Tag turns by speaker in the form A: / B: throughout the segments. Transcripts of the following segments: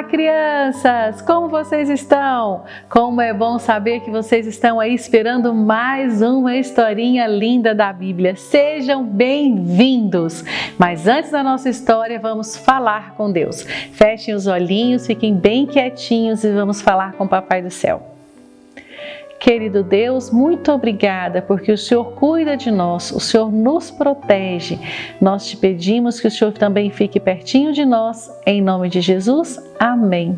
A: crianças! Como vocês estão? Como é bom saber que vocês estão aí esperando mais uma historinha linda da Bíblia. Sejam bem-vindos! Mas antes da nossa história, vamos falar com Deus. Fechem os olhinhos, fiquem bem quietinhos e vamos falar com o Papai do Céu. Querido Deus, muito obrigada porque o Senhor cuida de nós, o Senhor nos protege. Nós te pedimos que o Senhor também fique pertinho de nós, em nome de Jesus. Amém.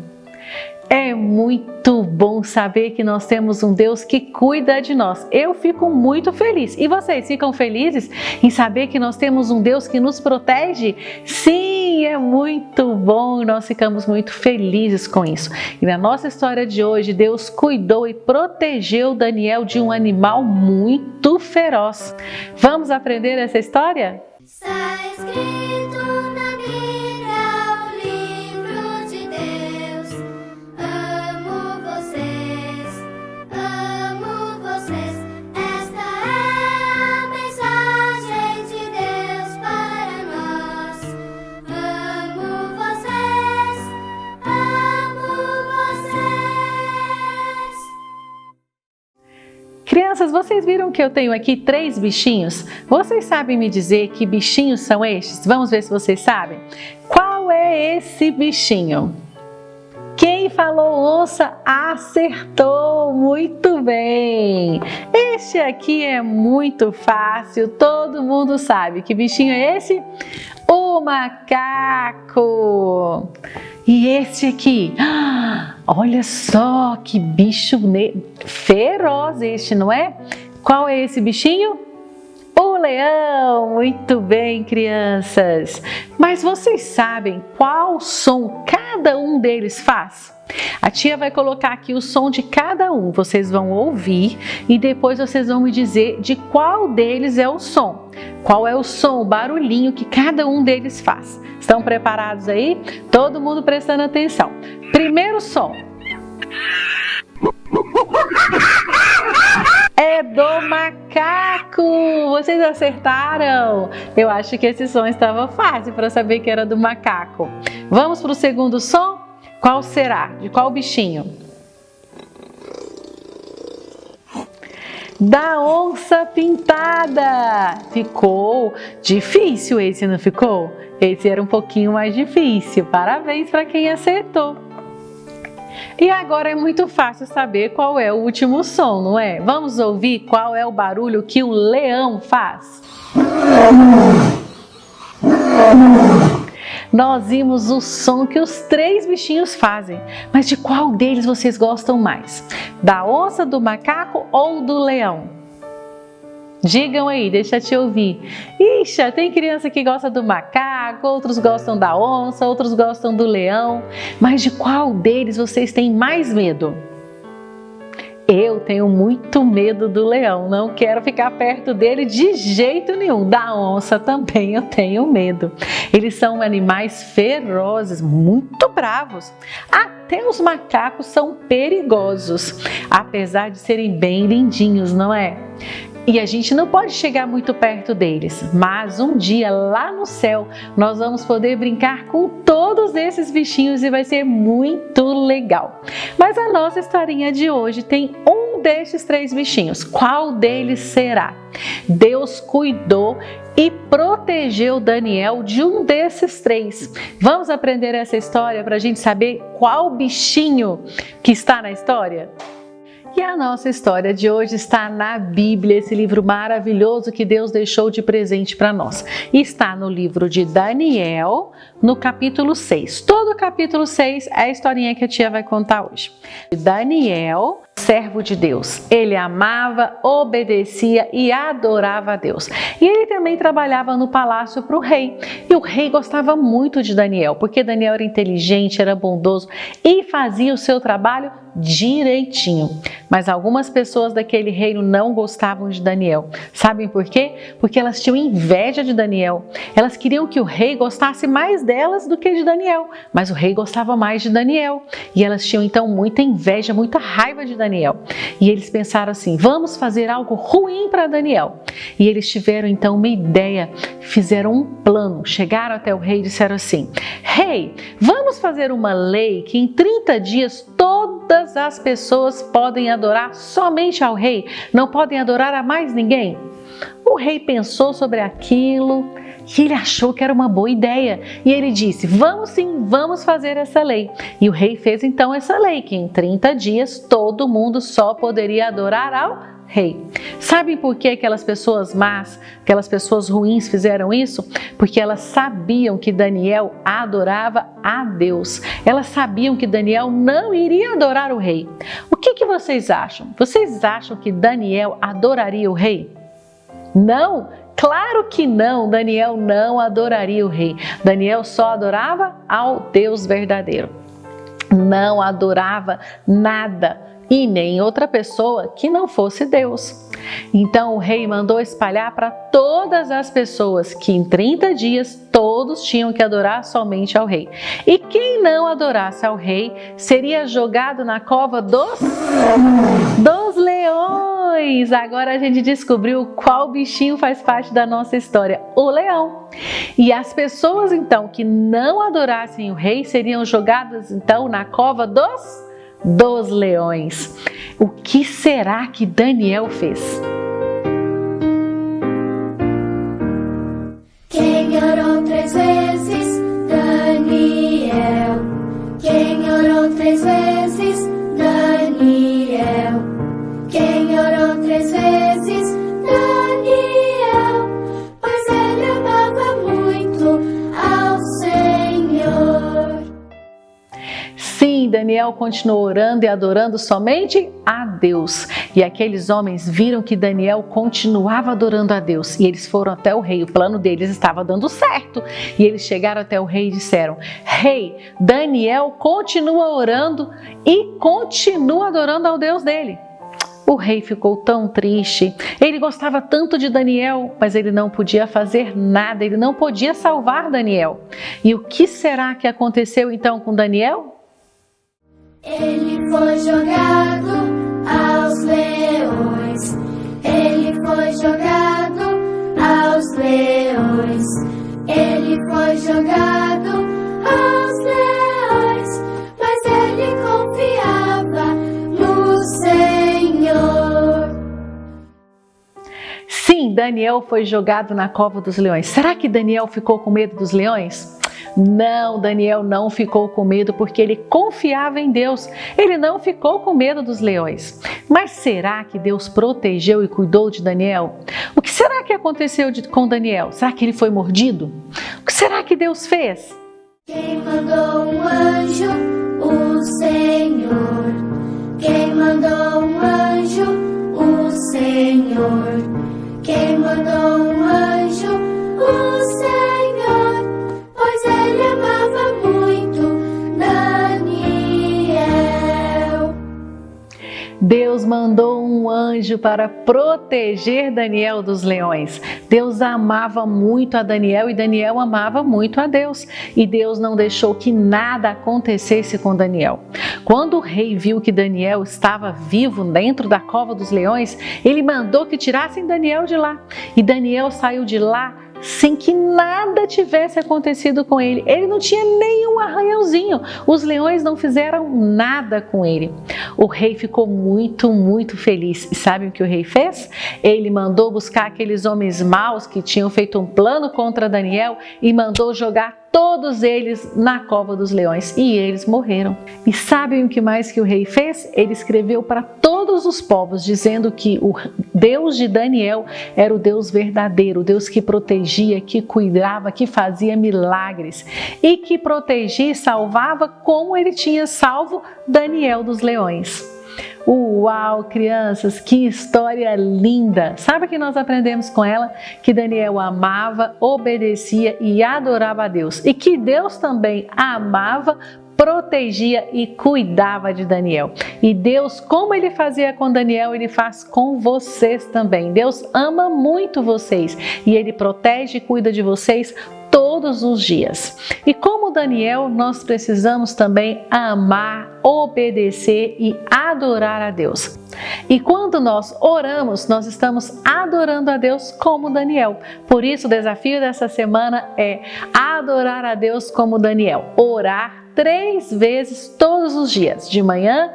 A: É muito bom saber que nós temos um Deus que cuida de nós. Eu fico muito feliz. E vocês ficam felizes em saber que nós temos um Deus que nos protege? Sim, é muito bom. Nós ficamos muito felizes com isso. E na nossa história de hoje, Deus cuidou e protegeu Daniel de um animal muito feroz. Vamos aprender essa história?
B: Está escrito na Bíblia, o livro de Deus. Amo vocês, amo vocês. Esta é a mensagem de Deus para nós. Amo vocês, amo vocês.
A: Crianças, vocês viram que eu tenho aqui 3 bichinhos? Vocês sabem me dizer que bichinhos são estes? Vamos ver se vocês sabem. Qual é esse bichinho? Quem falou onça acertou, muito bem! Este aqui é muito fácil, todo mundo sabe. Que bichinho é esse? O macaco! E esse aqui? Olha só que bicho feroz este, não é? Qual é esse bichinho? O leão! Muito bem, crianças! Mas vocês sabem qual som cada um deles faz? A tia vai colocar aqui o som de cada um, vocês vão ouvir e depois vocês vão me dizer de qual deles é o som. Qual é o som, o barulhinho que cada um deles faz. Estão preparados aí? Todo mundo prestando atenção. Primeiro som. É do macaco! Vocês acertaram? Eu acho que esse som estava fácil para saber que era do macaco. Vamos para o segundo som? Qual será? De qual bichinho? Da onça pintada! Ficou difícil esse, não ficou? Esse era um pouquinho mais difícil. Parabéns para quem acertou. E agora é muito fácil saber qual é o último som, não é? Vamos ouvir qual é o barulho que o leão faz? Nós vimos o som que os 3 bichinhos fazem, mas de qual deles vocês gostam mais? Da onça, do macaco ou do leão? Digam aí, deixa eu te ouvir. Ixi, tem criança que gosta do macaco, outros gostam da onça, outros gostam do leão, mas de qual deles vocês têm mais medo? Eu tenho muito medo do leão, não quero ficar perto dele de jeito nenhum. Da onça também eu tenho medo. Eles são animais ferozes, muito bravos. Até os macacos são perigosos, apesar de serem bem lindinhos, não é? E a gente não pode chegar muito perto deles, mas um dia lá no céu nós vamos poder brincar com todos esses bichinhos e vai ser muito legal. Mas a nossa historinha de hoje tem um destes 3 bichinhos. Qual deles será? Deus cuidou e protegeu Daniel de um desses 3. Vamos aprender essa história para a gente saber qual bichinho que está na história? E a nossa história de hoje está na Bíblia, esse livro maravilhoso que Deus deixou de presente para nós. Está no livro de Daniel, no capítulo 6. Todo o capítulo 6 é a historinha que a tia vai contar hoje. Daniel, servo de Deus, ele amava, obedecia e adorava a Deus. E ele também trabalhava no palácio para o rei. E o rei gostava muito de Daniel, porque Daniel era inteligente, era bondoso e fazia o seu trabalho direitinho. Mas algumas pessoas daquele reino não gostavam de Daniel. Sabem por quê? Porque elas tinham inveja de Daniel. Elas queriam que o rei gostasse mais delas do que de Daniel, mas o rei gostava mais de Daniel. E elas tinham então muita inveja, muita raiva de Daniel. E eles pensaram assim: vamos fazer algo ruim para Daniel. E eles tiveram então uma ideia, fizeram um plano, chegaram até o rei e disseram assim: rei, vamos fazer uma lei que em 30 dias todas as pessoas podem adorar somente ao rei, não podem adorar a mais ninguém. O rei pensou sobre aquilo e ele achou que era uma boa ideia. E ele disse: vamos sim, vamos fazer essa lei. E o rei fez então essa lei, que em 30 dias todo mundo só poderia adorar ao rei. Sabem por que aquelas pessoas más, aquelas pessoas ruins fizeram isso? Porque elas sabiam que Daniel adorava a Deus. Elas sabiam que Daniel não iria adorar o rei. O que vocês acham? Vocês acham que Daniel adoraria o rei? Não, claro que não. Daniel não adoraria o rei. Daniel só adorava ao Deus verdadeiro. Não adorava nada e nem outra pessoa que não fosse Deus. Então o rei mandou espalhar para todas as pessoas que em 30 dias todos tinham que adorar somente ao rei. E quem não adorasse ao rei seria jogado na cova dos leões. Agora a gente descobriu qual bichinho faz parte da nossa história: o leão. E as pessoas então que não adorassem o rei seriam jogadas então na cova dos leões. O que será que Daniel fez?
B: Quem orou 3 vezes? Daniel. Quem orou 3 vezes? Daniel. Quem orou 3 vezes? Daniel. Pois ele amava muito ao Senhor.
A: Sim, Daniel continuou orando e adorando somente a Deus. E aqueles homens viram que Daniel continuava adorando a Deus. E eles foram até o rei. O plano deles estava dando certo. E eles chegaram até o rei e disseram: rei, Daniel continua orando e continua adorando ao Deus dele. O rei ficou tão triste. Ele gostava tanto de Daniel, mas ele não podia fazer nada. Ele não podia salvar Daniel. E o que será que aconteceu então com Daniel?
B: Ele foi jogado aos leões. Ele foi jogado aos leões. Ele foi jogado aos leões. Mas ele confiava no Senhor.
A: Sim, Daniel foi jogado na cova dos leões. Será que Daniel ficou com medo dos leões? Não, Daniel não ficou com medo porque ele confiava em Deus. Ele não ficou com medo dos leões. Mas será que Deus protegeu e cuidou de Daniel? O que será que aconteceu com Daniel? Será que ele foi mordido? O que será que Deus fez?
B: Quem mandou um anjo? O Senhor. Quem mandou um anjo? O Senhor. Quem mandou um anjo? O Senhor. Pois ele amava muito Daniel.
A: Deus mandou um anjo para proteger Daniel dos leões. Deus amava muito a Daniel e Daniel amava muito a Deus. E Deus não deixou que nada acontecesse com Daniel. Quando o rei viu que Daniel estava vivo dentro da cova dos leões, ele mandou que tirassem Daniel de lá. E Daniel saiu de lá sem que nada tivesse acontecido com ele. Ele não tinha nenhum arranhãozinho. Os leões não fizeram nada com ele. O rei ficou muito feliz. E sabe o que o rei fez? Ele mandou buscar aqueles homens maus que tinham feito um plano contra Daniel e mandou jogar todos eles na cova dos leões e eles morreram. E sabem o que mais que o rei fez? Ele escreveu para todos os povos dizendo que o Deus de Daniel era o Deus verdadeiro, o Deus que protegia, que cuidava, que fazia milagres e que protegia e salvava como ele tinha salvo Daniel dos leões. Uau, crianças, que história linda! Sabe o que nós aprendemos com ela? Que Daniel amava, obedecia e adorava a Deus. E que Deus também amava, protegia e cuidava de Daniel. E Deus, como Ele fazia com Daniel, Ele faz com vocês também. Deus ama muito vocês e Ele protege e cuida de vocês todos os dias. E como Daniel, nós precisamos também amar, obedecer e adorar a Deus. E quando nós oramos, nós estamos adorando a Deus como Daniel. Por isso, o desafio dessa semana é adorar a Deus como Daniel. Orar 3 vezes todos os dias, de manhã,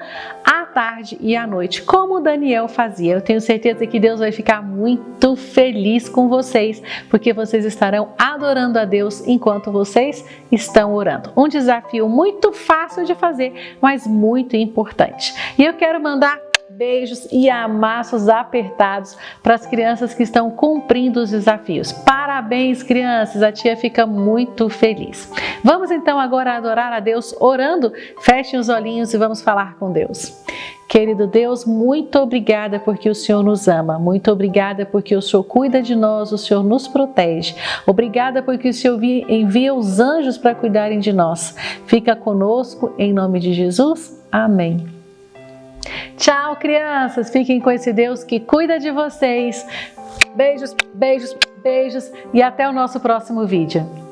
A: à tarde e à noite, como Daniel fazia. Eu tenho certeza que Deus vai ficar muito feliz com vocês, porque vocês estarão adorando a Deus enquanto vocês estão orando. Um desafio muito fácil de fazer, mas muito importante. E eu quero mandar beijos e amassos apertados para as crianças que estão cumprindo os desafios. Parabéns, crianças! A tia fica muito feliz. Vamos então agora adorar a Deus orando? Fechem os olhinhos e vamos falar com Deus. Querido Deus, muito obrigada porque o Senhor nos ama. Muito obrigada porque o Senhor cuida de nós, o Senhor nos protege. Obrigada porque o Senhor envia os anjos para cuidarem de nós. Fica conosco, em nome de Jesus. Amém. Tchau, crianças! Fiquem com esse Deus que cuida de vocês. Beijos, beijos, beijos e até o nosso próximo vídeo.